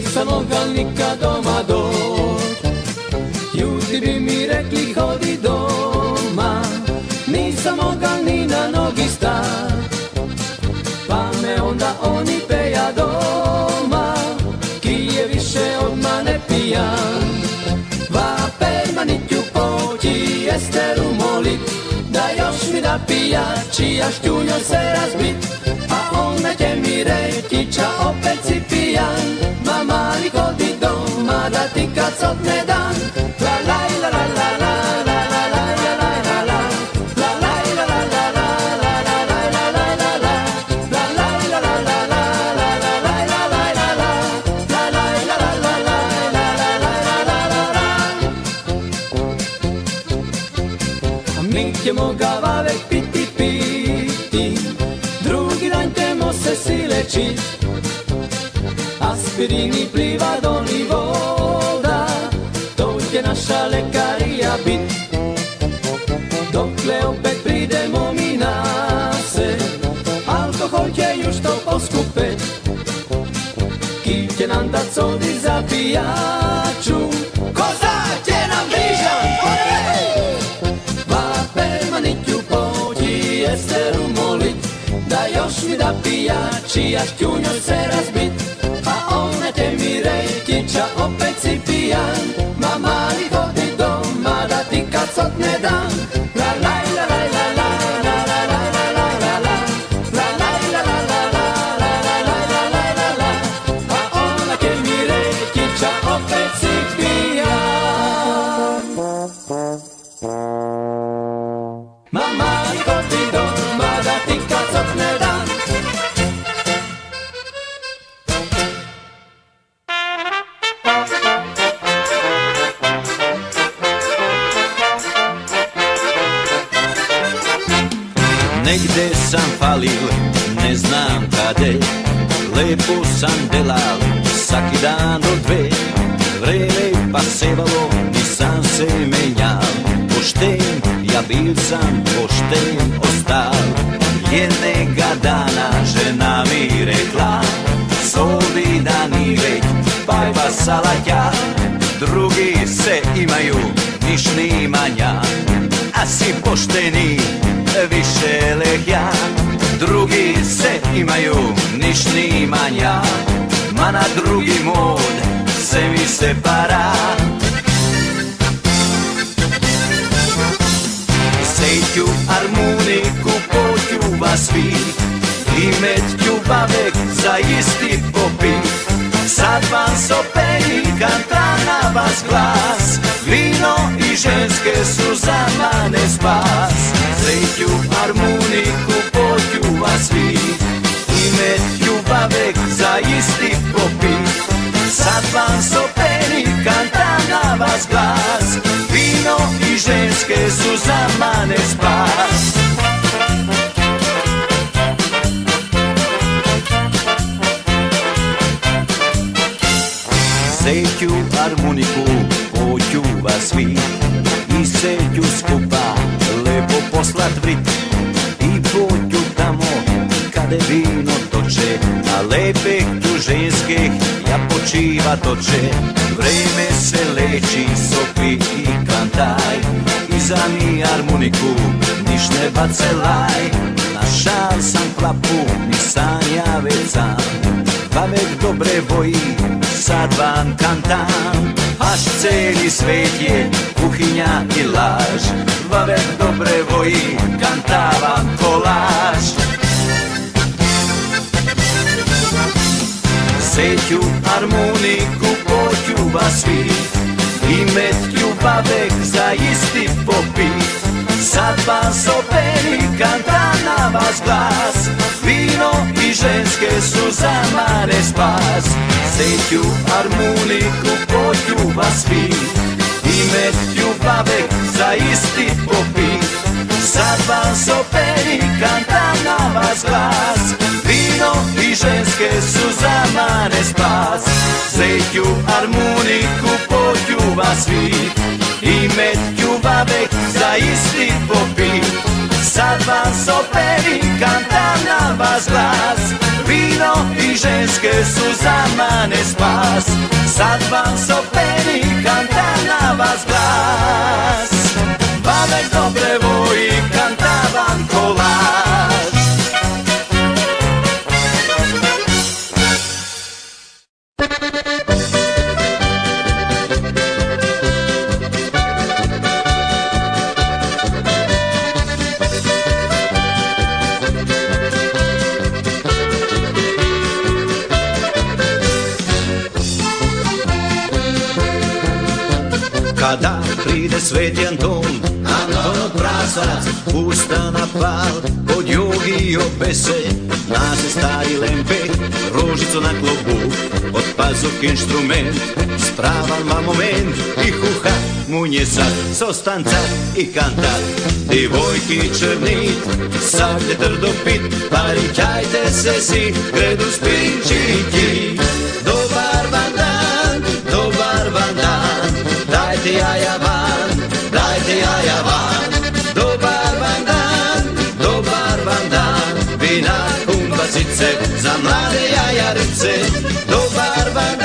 nisam mogla nikad doma doć. Ljudi bi mi rekli hodi doma, nisam mogla ni na nogi stat. Pa me onda oni peja doma, ki je više od mane pijan. Va permanitju poći Esteru molit, da još mi da pija, čija šćunjo se razbit. A onda će mi reći, ča opet si pijan. Ma mali hodi doma, da ti kad sotne dan. La la la la la la la la la la la la. La la la la la la la la la la la la la. La la la la la la la la la la la la la. La la la la la la la la la la la. A mi ćemo ga vavek piti, piti, drugi dan ćemo se silečit. Aspirini pliva doli voda, to će naša lekarija bit. Dokle opet pridemo mi nase, alkohol će już to poskupet. Ki će nam dat sodi za pijaču, koza će nam bližan, ojej! Va permanitju poći Esteru molit, da još mi da pija, čija šćunjo se razbit. A ona će mi reći, ča opet si pijan. Ma mali hodi doma, da ti kad sotne dan. La la la la la la la la la la la la. La la la la la la la la la la la la. A ona će mi reći, ča opet si pijan. Ma mali hodi doma, da ti kad sotne dan. Negde sam falil, ne znam kade, lepo sam delal, svaki dan do dve. Vreme pasevalo, nisam se menjal, pošten, ja bil sam pošten ostal. Jednega dana žena mi rekla, soli dani već, bajba salatja. Drugi se imaju, niš nimanja, a si pošteni, više lehja. Drugi se imaju, niš nimanja, ma na drugi mod se mi se para. Sejću harmoniku, poćuva svi, i metću bavek za isti popit. Sad vam sopeni kanta na vas glas, vino i ženske su za mane spas. Sejću harmoniku, poćuva svi, i metću bavek za isti popit. Sad vam sopeni kanta na vas glas, vino i ženske su za mane spas. Sejću harmoniku, poćuva svi, i seću skupa lepo poslat vrit. I poću tamo kade vino toče, a lepek tu ženskih ja počiva toče. Vreme se leči, sopi i kantaj, i za mi harmoniku niš ne bacelaj. Našal sam klapu, ni sanja već sam, bavek dobre voji, sad vam kantam. Až celi svet je kuchyňa i laž, bavek dobre voji, kantávam koláž. Sejťu harmoniku, poťuva svi, i metťu bavek za istý popit. Sad vám soperi, kantá na vás glas, víno i ženské sú za mane spas. Sejťu harmoniku, poťuva svi, i metťu bavek za istý popit. Sad vám soperi, kantá na vás glas, víno i ženské sú za mane spas. Sejťu harmoniku, poťuva svi, i metťu bavek za istý popit. Sad vám soperi, kantá na vás glas, víno i ženske su za mane spas, sad vam sopeni kanta na vas glas. Babek dobre voji kanta vam kolaž. Kada pride Sveti Anton, Anton od prasac, pusta na pal, kod jogi obese, nase stari lempe, rožicu na klobu, od pazuk instrument, spravan vam moment, i huha, munje sad, sostancat i kantat, divojki črnit, savlje trdopit, parićajte se si, gredu spinčiki, dobar vam dan, dobar vam dan. Dajte jaja van, dajte jaja van, dobar vam dan, vina kumbasice, za mlade jajarice, dobar vam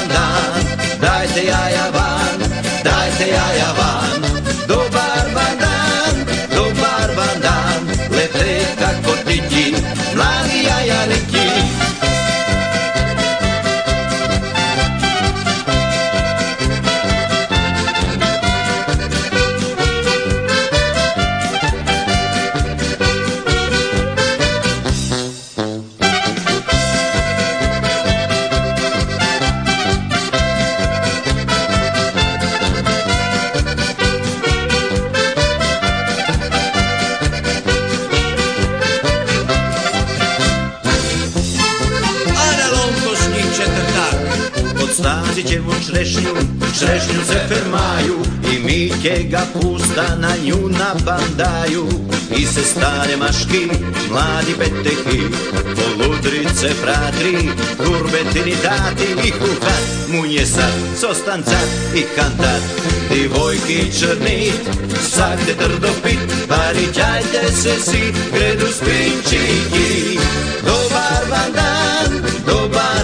dan, dajte jaja van, dobar vam dan, lete kako tiki, mladi jajariki. Črešnju se fermaju i Mike ga pusta na nju nabandaju. I se stare maški, mladi petehi, poludrice fratri, kurbetini dati i kuhat, munje sad, sostancat i kantat, divojki črnit, svakde trdopit, parićajte se si, gredu spinčiki, dobar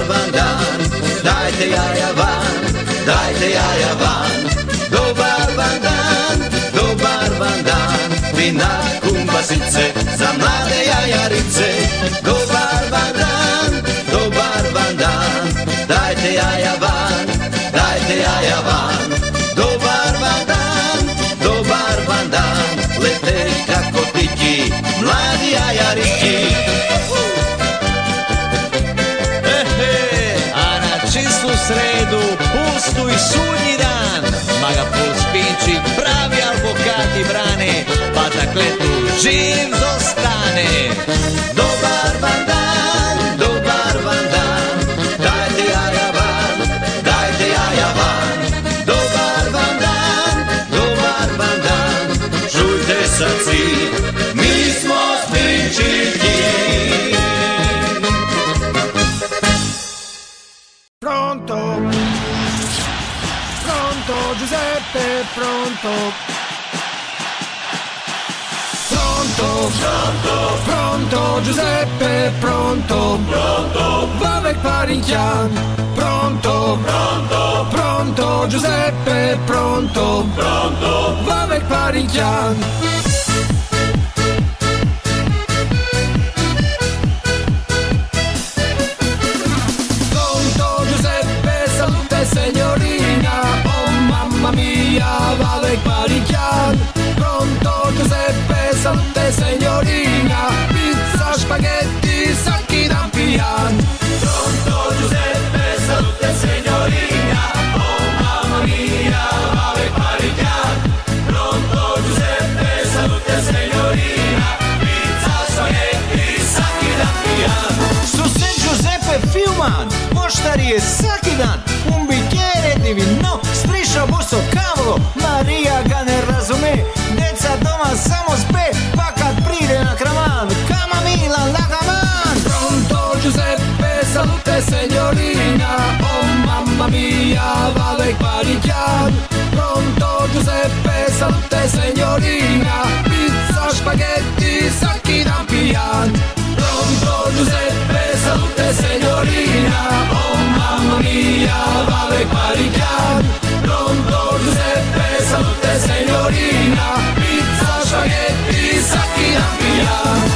vam dan, dajte jaja van, dajte jaja van, dobar vam dan, vina kumbasice, za mlade jajarice, dobar vam dan, dajte jaja van, dobar vam dan, lete kako tiki, mladi jajariki. Sredu, pustu i sudnji dan, Magapol spinči, pravi advokati brane, pa za kletvu živ zostane. Dobar vam dan, dajte jaja van, dobar vam dan, čujte sad si, mi smo spinčiki. Giuseppe, pronto? Pronto, Giuseppe, pronto? Vavek Parinchian, pronto? Pronto, Giuseppe, pronto? Vavek Parinchian. Pronto, Giuseppe, salute signorina, oh mamma mia, Vavek Parinchian. Pronto, Giuseppe, salute signorina, pizza, spaghetti, sacchi d'ampian. Pronto, Giuseppe, salute signorina, oh mamma mia, Vavek Parinchian. Pronto, Giuseppe, salute signorina, pizza, spaghetti, sacchi d'ampian. Su San Giuseppe Fiuman, poštari je svaki dan, un bicchiere di vino, striscia busto cavolo, Maria ga ne razume, deca doma samo spe, pa kad pride na kraman, Camamila la kaman. Pronto, Giuseppe, salute signorina, oh mamma mia, Vavek Parinchian. Pronto, Giuseppe, salute signorina, pizza, spaghetti, sacchi d'ampian. Pronto, Giuseppe, salute signorina, oh mamma mia, vale pariglian. Pronto Giuseppe, salute signorina, pizza, spaghetti, sacchi da pigliare.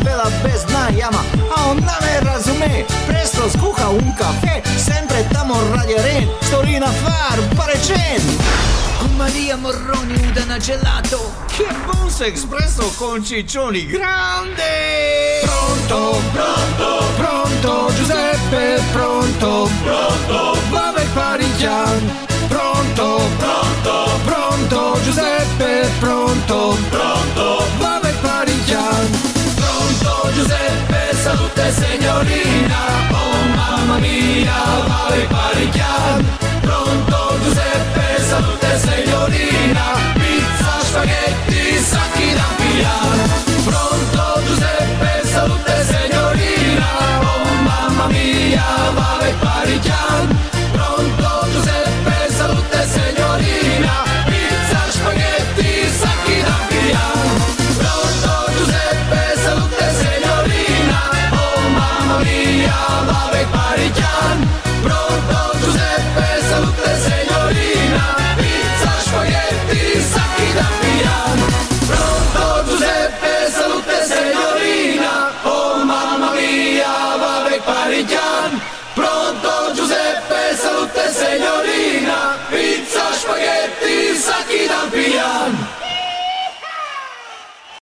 Vela bez najama, a on na me razume. Presto skuha un caffè, sempre tamo radjaren, story na far, parecen. Con Maria Morroni udana gelato, che buon espresso con ciccioni grande. Pronto, pronto, pronto Giuseppe, pronto, pronto, vabbè pariglian. Pronto, pronto, pronto Giuseppe, pronto, pronto, vabbè pariglian. Pronto Giuseppe, salute signorina, oh mamma mia, vale pariglian. Pronto Giuseppe, salute signorina, pizza, spaghetti, sacchi da pigliare. Pronto Giuseppe, salute signorina, oh mamma mia, vale pariglian. Pronto Giuseppe, salute signorina, pizza, spaghetti, sacchi da pigliare. Pronto Giuseppe, salute signorina, oh mamma mia, vale pariglian. Pronto Giuseppe, salute signorina, pizza, spaghetti, sacchi da pigliare. Pronto Giuseppe, salute signorina, oh mamma mia, vale pariglian.